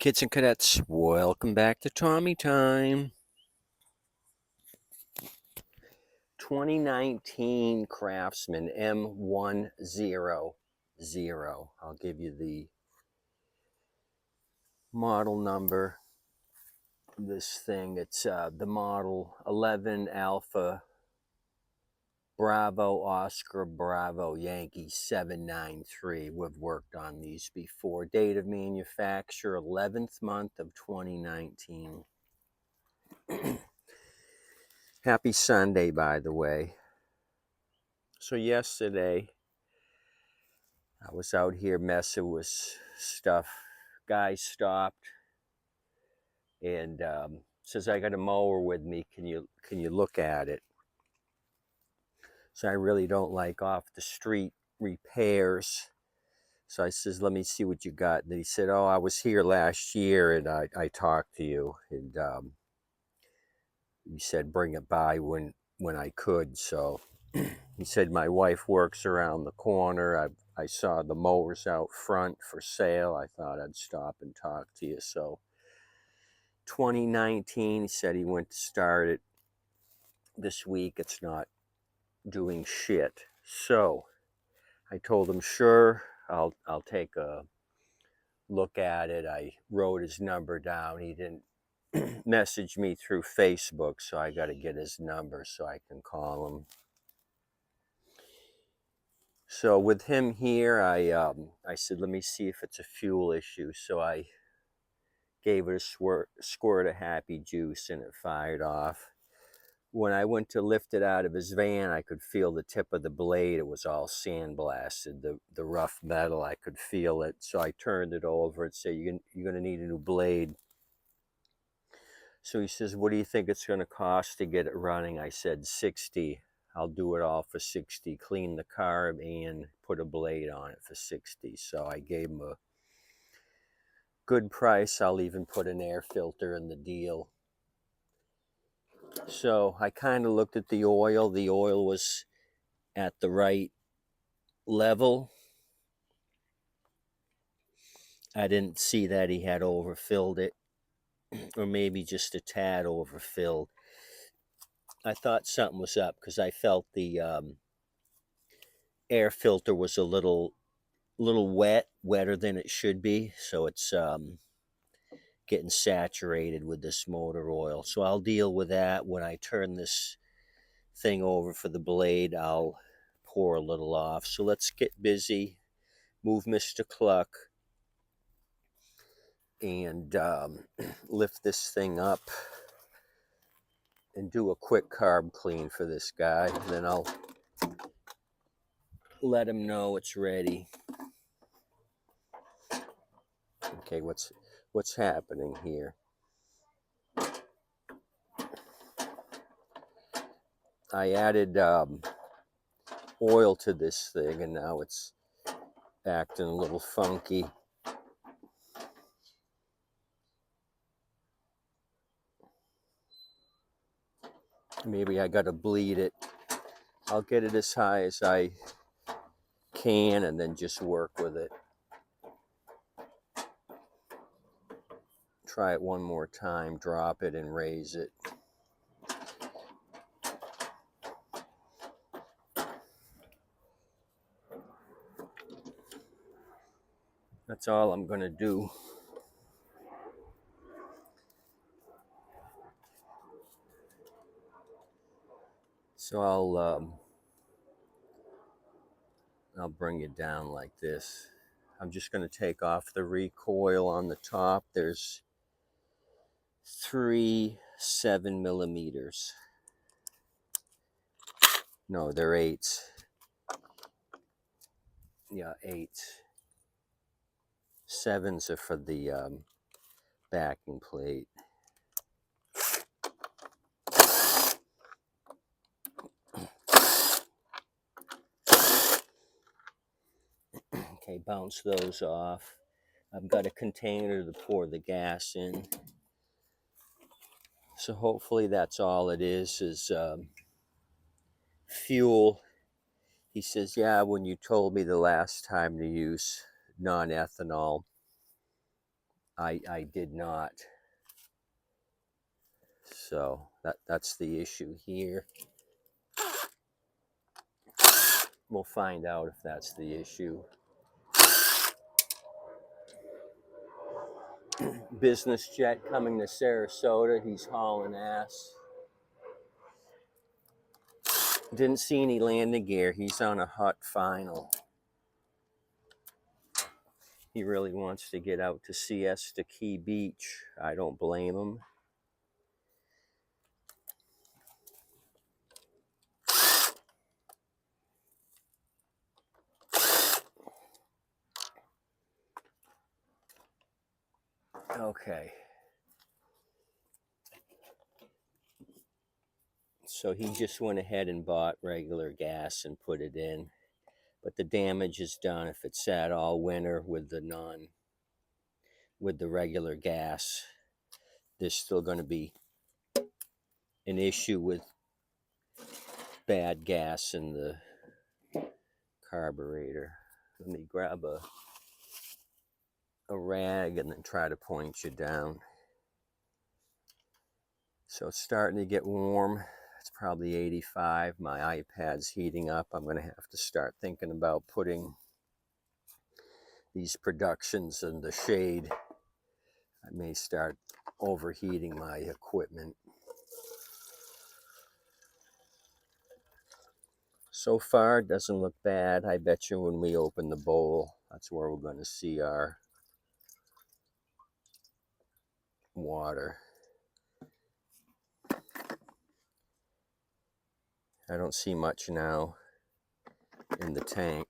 Kids and cadets, welcome back to Tommy Time. 2019 Craftsman M100. I'll give you the model number. This thing, it's the model 11 Alpha Bravo Oscar Bravo Yankee 793. We've worked on these before. Date of manufacture 11th month of 2019. Happy Sunday, by the way. So yesterday, I was out here messing with stuff. Guy stopped and says, "I got a mower with me. Can you look at it?" So I really don't like off the street repairs. So I says, "Let me see what you got." And he said, "Oh, I was here last year and I talked to you, and you said bring it by when I could." So he said, "My wife works around the corner. I saw the mowers out front for sale. I thought I'd stop and talk to you." So 2019, he said he went to start it this week. It's not doing shit. So I told him, sure, I'll take a look at it. I wrote his number down. He didn't message me through Facebook, so I got to get his number so I can call him. So with him here, I said, let me see if it's a fuel issue. So I gave it a squirt of happy juice and it fired off. When I went to lift it out of his van, I could feel the tip of the blade. It was all sandblasted, the rough metal. I could feel it. So I turned it over and said, you're going to need a new blade. So he says, what do you think it's going to cost to get it running? I said, 60. I'll do it all for 60. Clean the carb and put a blade on it for 60. So I gave him a good price. I'll even put an air filter in the deal. So I kind of looked at the oil. The oil was at the right level. I didn't see that he had overfilled it, or maybe just a tad overfilled. I thought something was up because I felt the air filter was a little wet, wetter than it should be. So it's getting saturated with this motor oil. So I'll deal with that. When I turn this thing over for the blade, I'll pour a little off. So let's get busy, move Mr. Cluck, and lift this thing up and do a quick carb clean for this guy. Then I'll let him know it's ready. Okay, what's happening here? I added oil to this thing and now it's acting a little funky. Maybe I gotta bleed it. I'll get it as high as I can and then just work with it. Try it one more time, drop it and raise it. That's all I'm gonna do. So I'll bring it down like this. I'm just going to take off the recoil on the top. There's 3 7mm. No, they're 8s. Yeah, 8s. 7s are for the backing plate. Okay, bounce those off. I've got a container to pour the gas in. So hopefully that's all it is fuel. He says, yeah, when you told me the last time to use non-ethanol, I did not. So that's the issue here. We'll find out if that's the issue. Business jet coming to Sarasota. He's hauling ass. Didn't see any landing gear. He's on a hot final. He really wants to get out to Siesta Key Beach. I don't blame him. Okay. So he just went ahead and bought regular gas and put it in. But the damage is done if it sat all winter with the regular gas. There's still going to be an issue with bad gas in the carburetor. Let me grab a rag and then try to point you down. So it's starting to get warm. It's probably 85. My iPad's heating up. I'm going to have to start thinking about putting these productions in the shade. I may start overheating my equipment. So far, it doesn't look bad. I bet you when we open the bowl, that's where we're going to see our water. I don't see much now in the tank.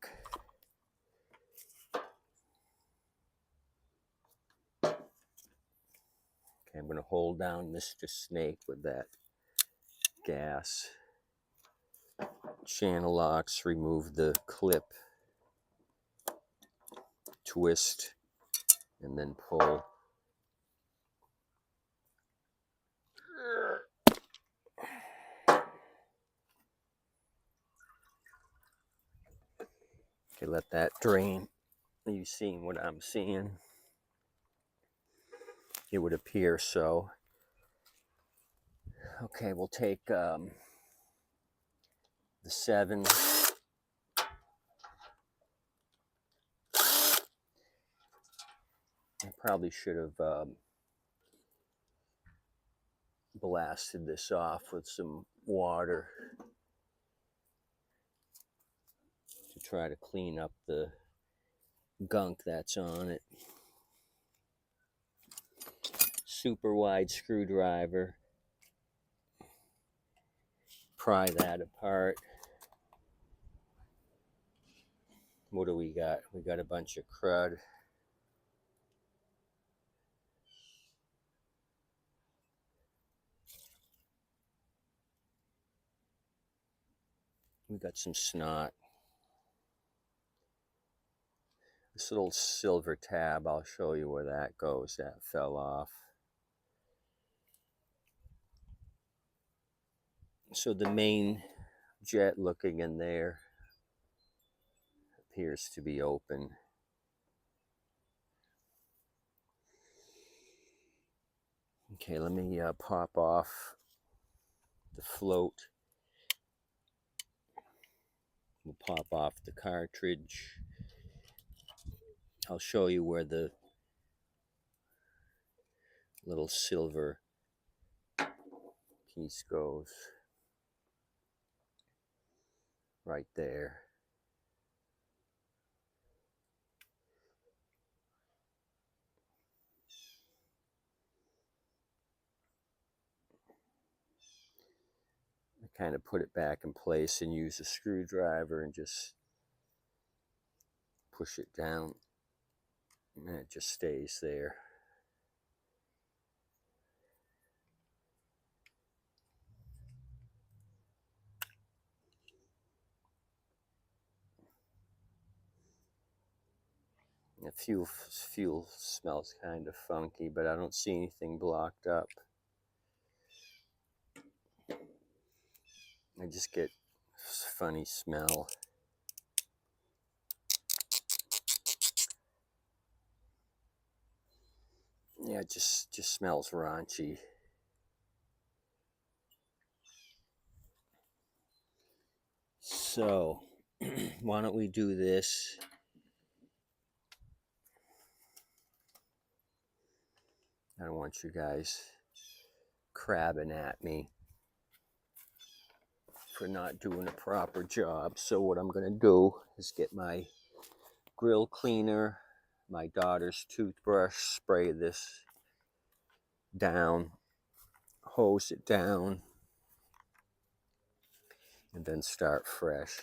Okay, I'm going to hold down Mr. Snake with that gas. Channel locks, remove the clip, twist, and then pull. Okay, let that drain. Are you seeing what I'm seeing? It would appear so. Okay, we'll take the 7. I probably should have blasted this off with some water to try to clean up the gunk that's on it. Super wide screwdriver. Pry that apart. What do we got? We got a bunch of crud. We got some snot. This little silver tab, I'll show you where that goes. That fell off. So the main jet looking in there appears to be open. Okay, let me pop off the float. We'll pop off the cartridge. I'll show you where the little silver piece goes. Right there. I kind of put it back in place and use a screwdriver and just push it down, and it just stays there. The fuel smells kind of funky, but I don't see anything blocked up. I just get funny smell. Yeah, it just smells raunchy. So, why don't we do this? I don't want you guys crabbing at me for not doing a proper job. So what I'm going to do is get my grill cleaner, my daughter's toothbrush, spray this down, hose it down, and then start fresh.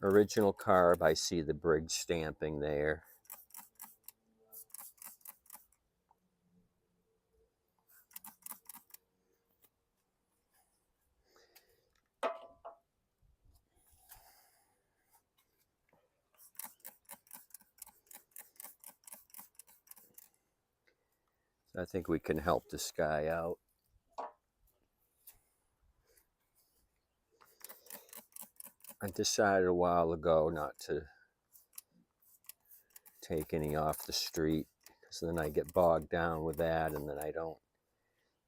Original carb, I see the Briggs stamping there. I think we can help this guy out. I decided a while ago not to take any off the street, because then I get bogged down with that and then I don't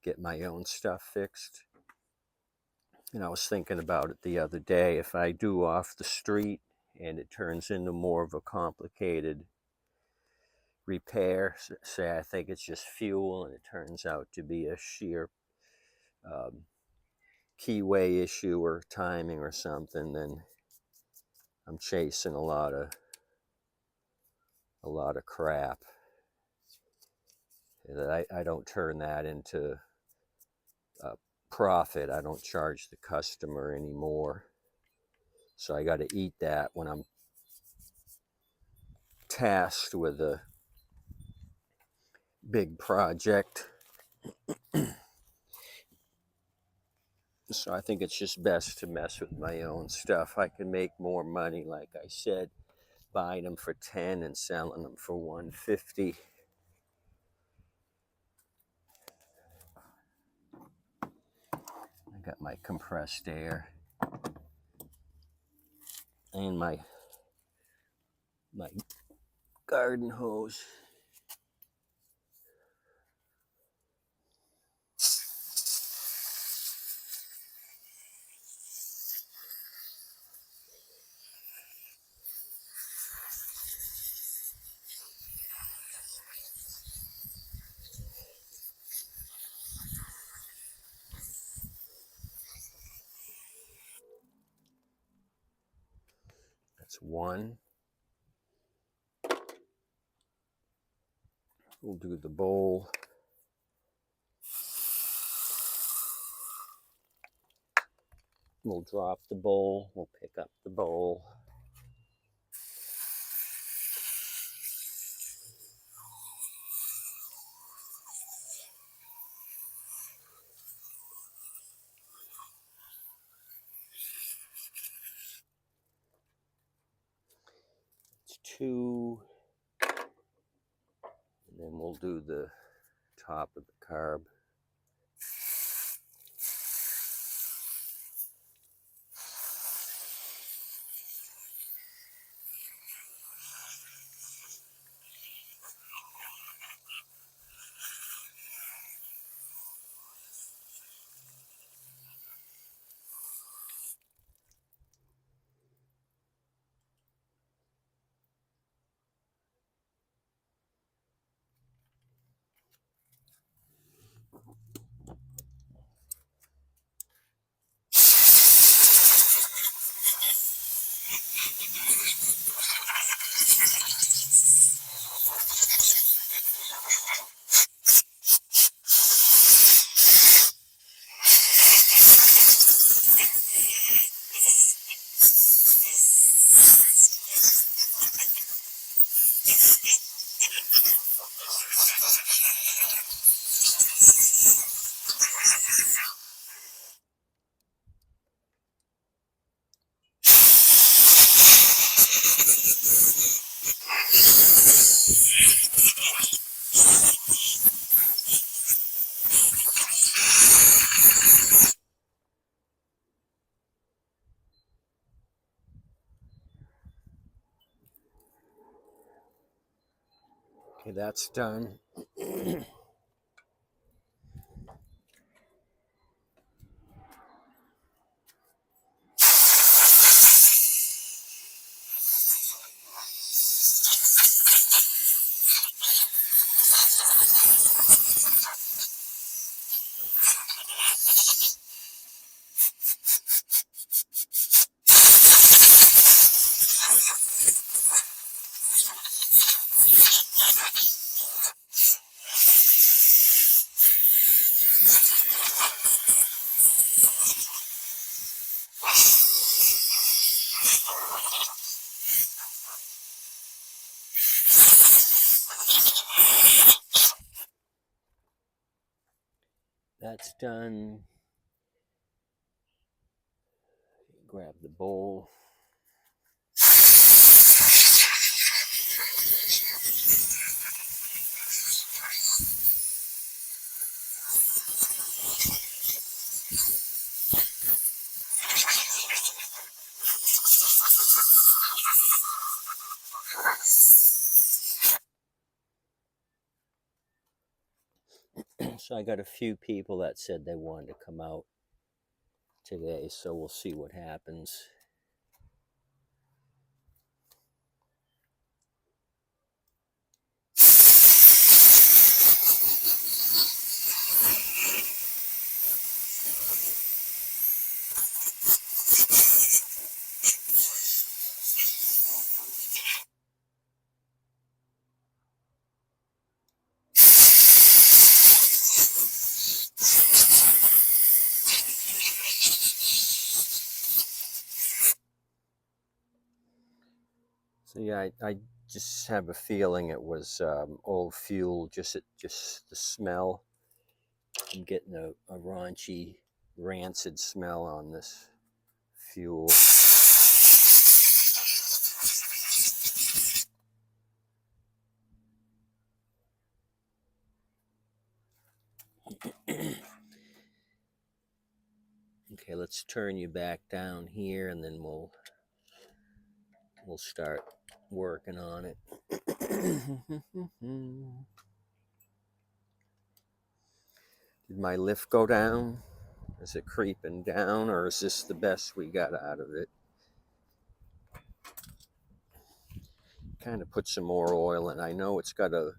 get my own stuff fixed. And I was thinking about it the other day. If I do off the street and it turns into more of a complicated repair, say I think it's just fuel and it turns out to be a sheer keyway issue or timing or something, then I'm chasing a lot of crap. That I don't turn that into a profit. I don't charge the customer anymore. So I got to eat that when I'm tasked with a big project. So I think it's just best to mess with my own stuff. I can make more money, like I said, buying them for 10 and selling them for 150. I got my compressed air and my garden hose. That's one. We'll do the bowl. We'll drop the bowl. We'll pick up the bowl. It's two. And then we'll do the top of the carb. Okay, that's done. That's done. Grab the bowl. So I got a few people that said they wanted to come out today, so we'll see what happens. So yeah, I just have a feeling it was old fuel. Just the smell. I'm getting a raunchy, rancid smell on this fuel. Okay, let's turn you back down here, and then we'll start working on it. Did my lift go down? Is it creeping down, or is this the best we got out of it? Kind of put some more oil in. I know it's got a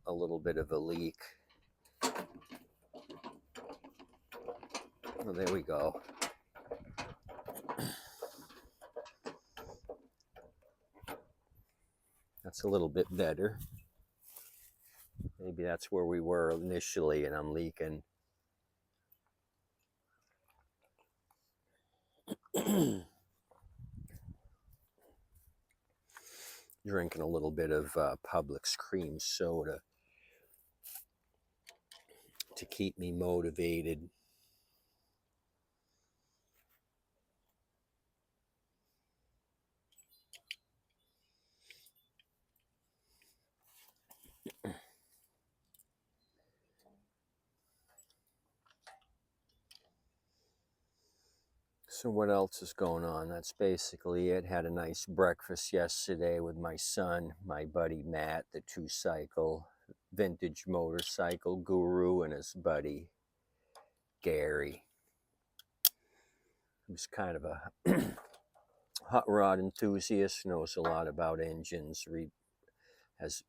little bit of a leak. Oh, there we go. That's a little bit better. Maybe that's where we were initially and I'm leaking. Drinking a little bit of Publix cream soda to keep me motivated. So what else is going on? That's basically it. Had a nice breakfast yesterday with my son, my buddy Matt, the two-cycle vintage motorcycle guru, and his buddy Gary, who's kind of a hot rod enthusiast, knows a lot about engines, has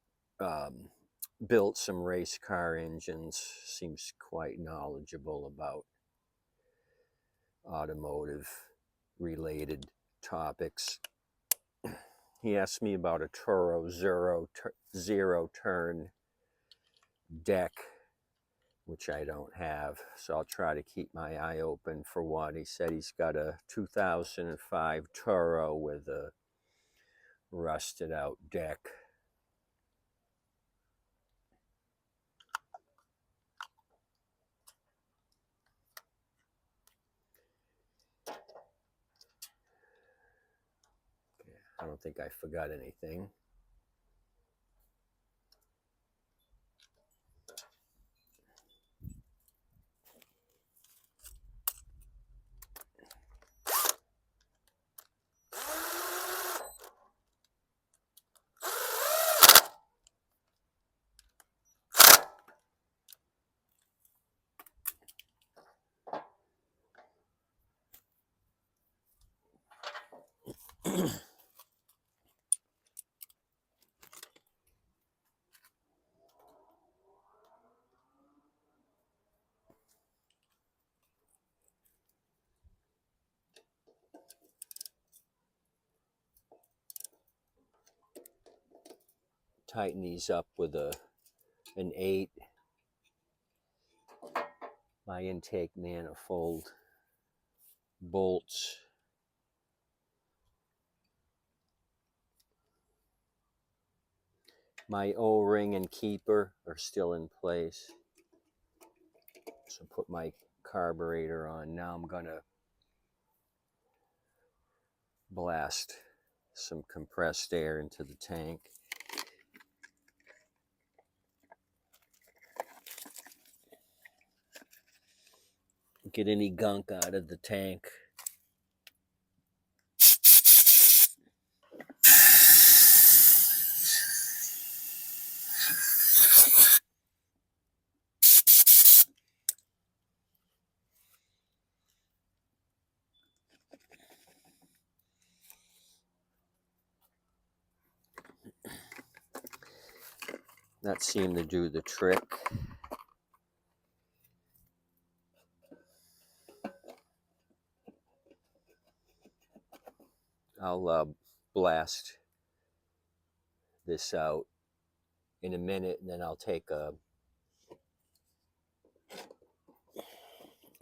built some race car engines, seems quite knowledgeable about automotive related topics. He asked me about a Toro zero turn deck, which I don't have, so I'll try to keep my eye open for one. He said he's got a 2005 Toro with a rusted out deck. I don't think I forgot anything. Tighten these up with an 8. My intake manifold bolts. My O-ring and keeper are still in place. So put my carburetor on. Now I'm gonna blast some compressed air into the tank. Get any gunk out of the tank. That seemed to do the trick. I'll blast this out in a minute, and then I'll take a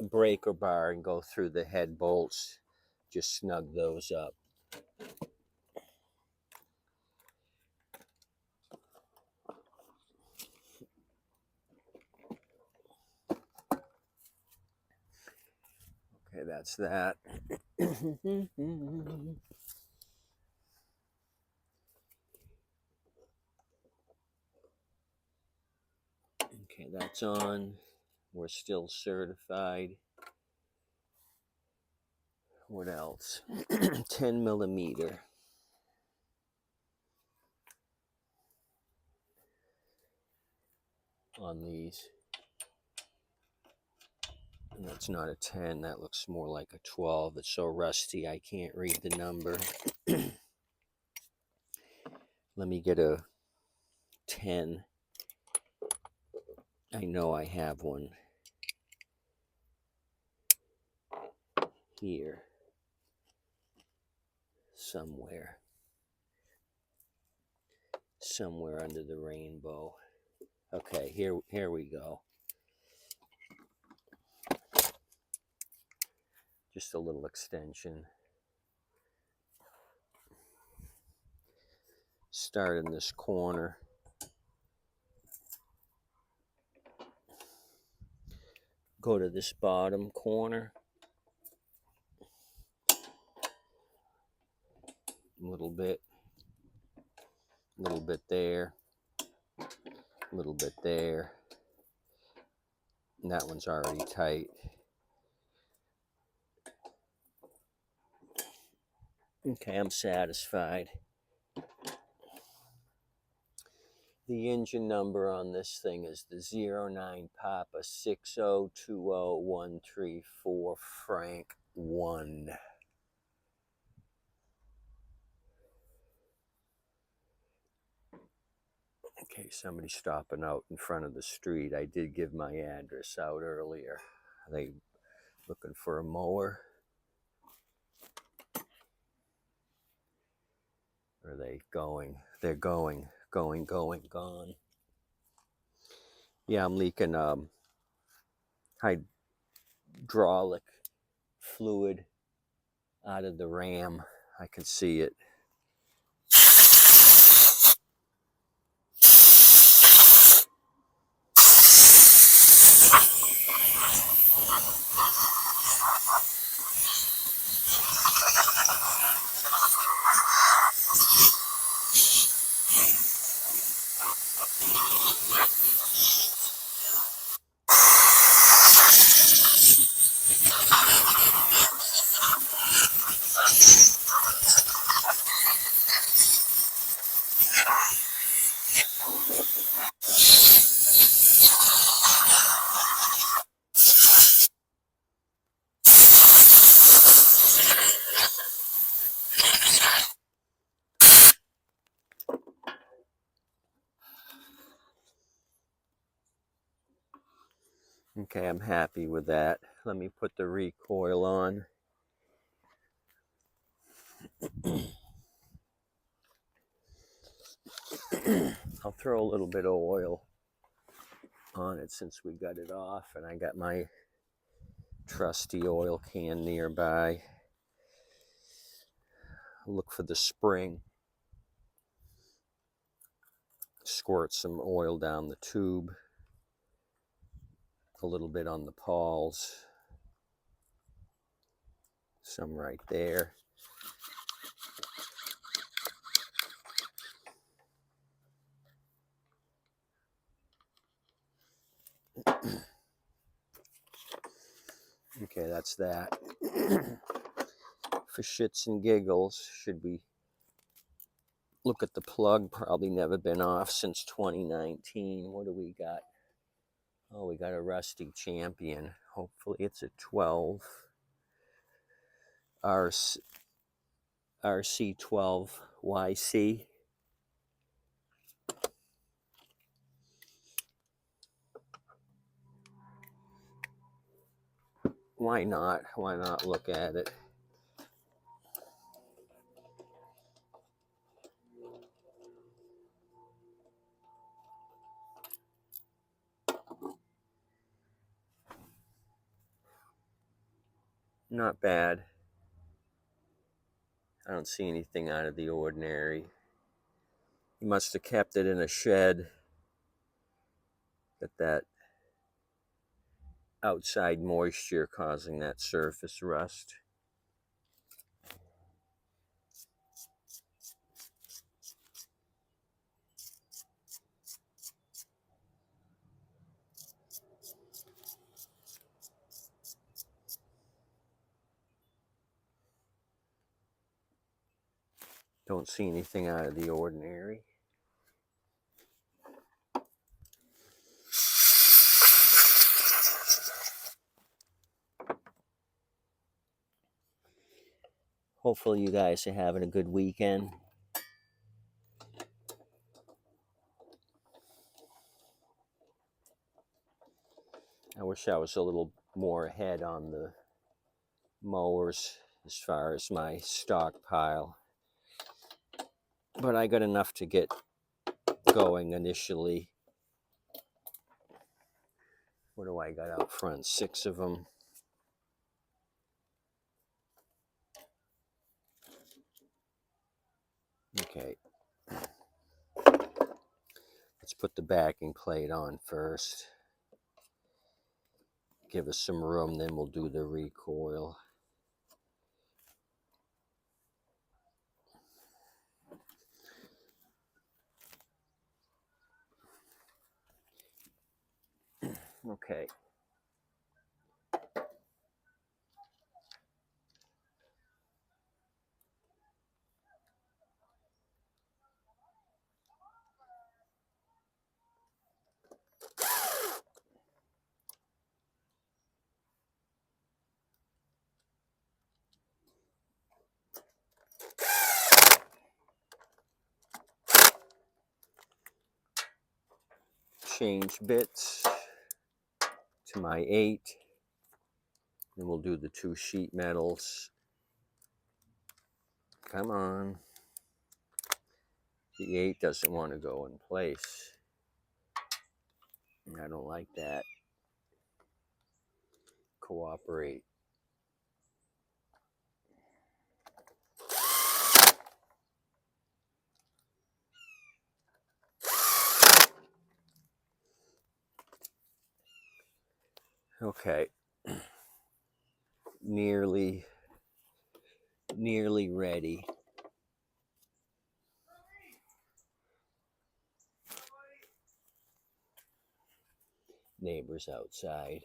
breaker bar and go through the head bolts, just snug those up. Okay, that's that. Okay, that's on. We're still certified. What else? 10 millimeter. On these. And that's not a 10, that looks more like a 12. It's so rusty I can't read the number. Let me get a 10. I know I have one here somewhere under the rainbow. Okay, here we go. Just a little extension. Start in this corner. Go to this bottom corner. A little bit there, a little bit there. And that one's already tight. Okay, I'm satisfied. The engine number on this thing is the 09 Papa 6020134 Frank 1. Okay, somebody stopping out in front of the street. I did give my address out earlier. Are they looking for a mower? Or are they going? They're going. Gone. Yeah, I'm leaking hydraulic fluid out of the ram. I can see it. Okay, I'm happy with that. Let me put the recoil on. I'll throw a little bit of oil on it since we got it off, and I got my trusty oil can nearby. Look for the spring. Squirt some oil down the tube, a little bit on the pawls, some right there. Okay, that's that. For shits and giggles, should we look at the plug? Probably never been off since 2019. What do we got? Oh, we got a rusty champion. Hopefully it's a 12. RC12YC. Why not? Why not look at it? Not bad. I don't see anything out of the ordinary. He must have kept it in a shed. Got that outside moisture causing that surface rust. Don't see anything out of the ordinary. Hopefully you guys are having a good weekend. I wish I was a little more ahead on the mowers as far as my stockpile. But I got enough to get going initially. What do I got out front? 6 of them. Okay. Let's put the backing plate on first. Give us some room, then we'll do the recoil. Okay. Change bits to my 8. Then we'll do the 2 sheet metals. Come on. The 8 doesn't want to go in place. I don't like that. Cooperate. Okay. Nearly ready. Neighbors outside.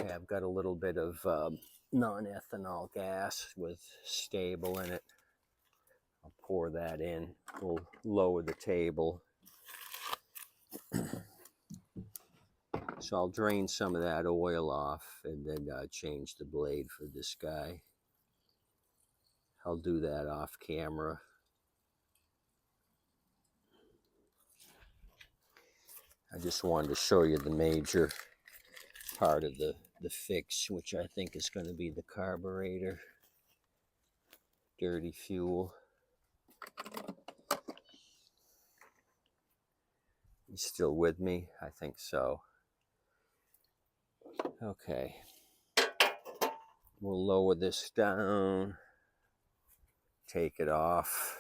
Okay, I've got a little bit of non-ethanol gas with stable in it. I'll pour that in. We'll lower the table. So I'll drain some of that oil off and then change the blade for this guy. I'll do that off camera. I just wanted to show you the major part of the fix, which I think is going to be the carburetor. Dirty fuel. You still with me? I think so. Okay. We'll lower this down. Take it off.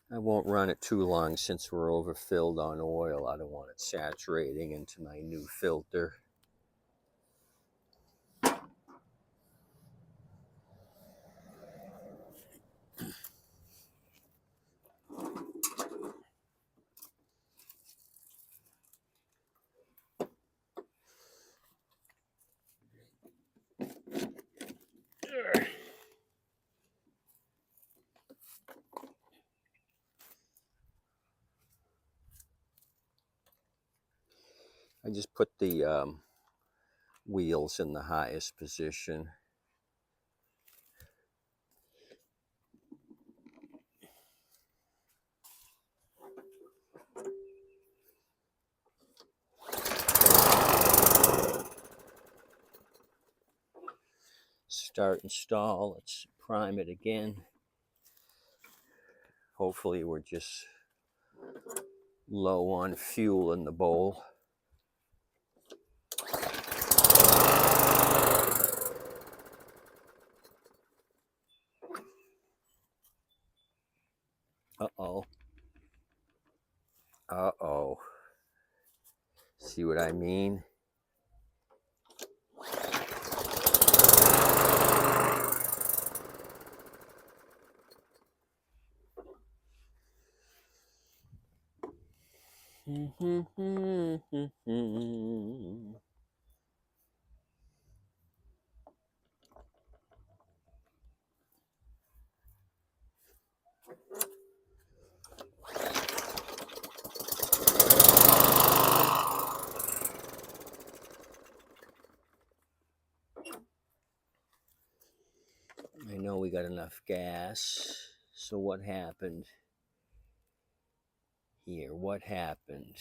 I won't run it too long since we're overfilled on oil. I don't want it saturating into my new filter. I just put the wheels in the highest position. Start and stall. Let's prime it again. Hopefully we're just low on fuel in the bowl. Uh-oh. Uh-oh. See what I mean? I know we got enough gas. So what happened here? What happened?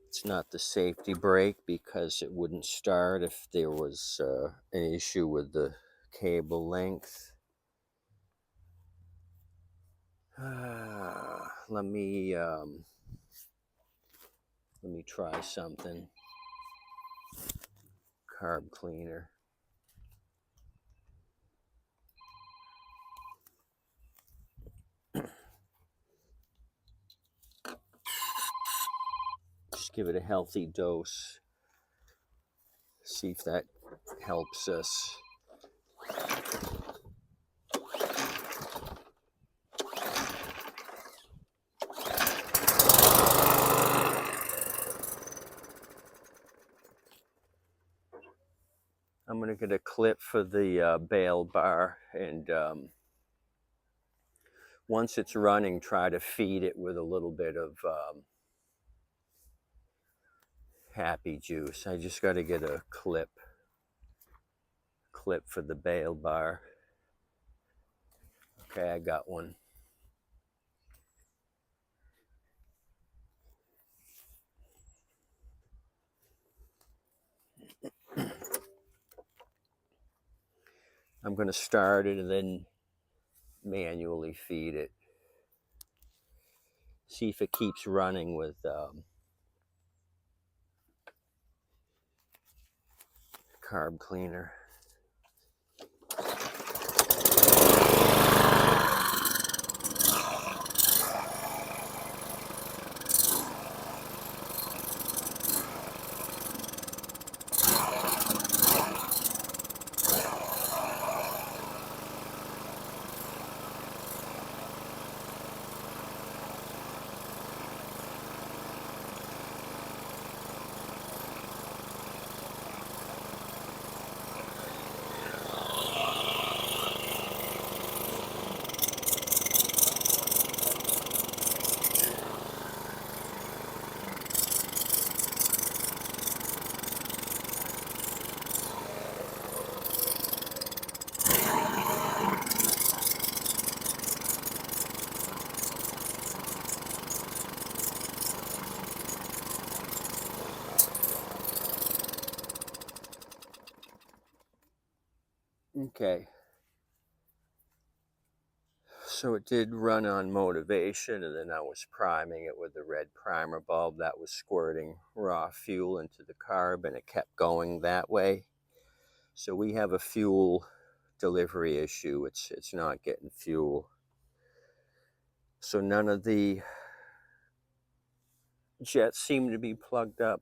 It's not the safety brake because it wouldn't start if there was an issue with the cable length. Let me try something. Carb cleaner. Just give it a healthy dose. See if that helps us. I'm going to get a clip for the bail bar, and once it's running, try to feed it with a little bit of happy juice. I just got to get a clip for the bail bar. Okay, I got one. I'm going to start it and then manually feed it. See if it keeps running with carb cleaner. Okay. So it did run on motivation, and then I was priming it with the red primer bulb that was squirting raw fuel into the carb, and it kept going that way. So we have a fuel delivery issue. It's not getting fuel. So none of the jets seem to be plugged up.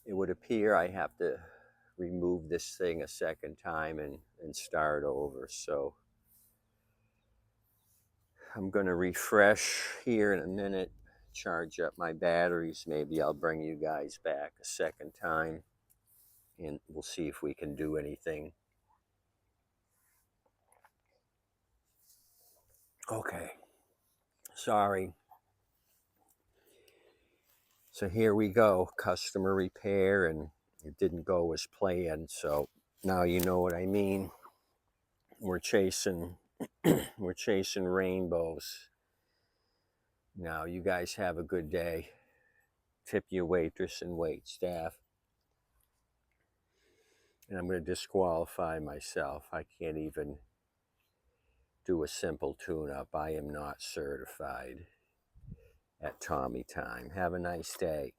It would appear I have to remove this thing a second time and start over. So I'm going to refresh here in a minute, charge up my batteries. Maybe I'll bring you guys back a second time, and we'll see if we can do anything. Okay. Sorry. So here we go, customer repair, and it didn't go as planned. So now you know what I mean. We're chasing we're chasing rainbows. Now you guys have a good day. Tip your waitress and wait staff. And I'm going to disqualify myself. I can't even do a simple tune-up. I am not certified at Tommy time. Have a nice day.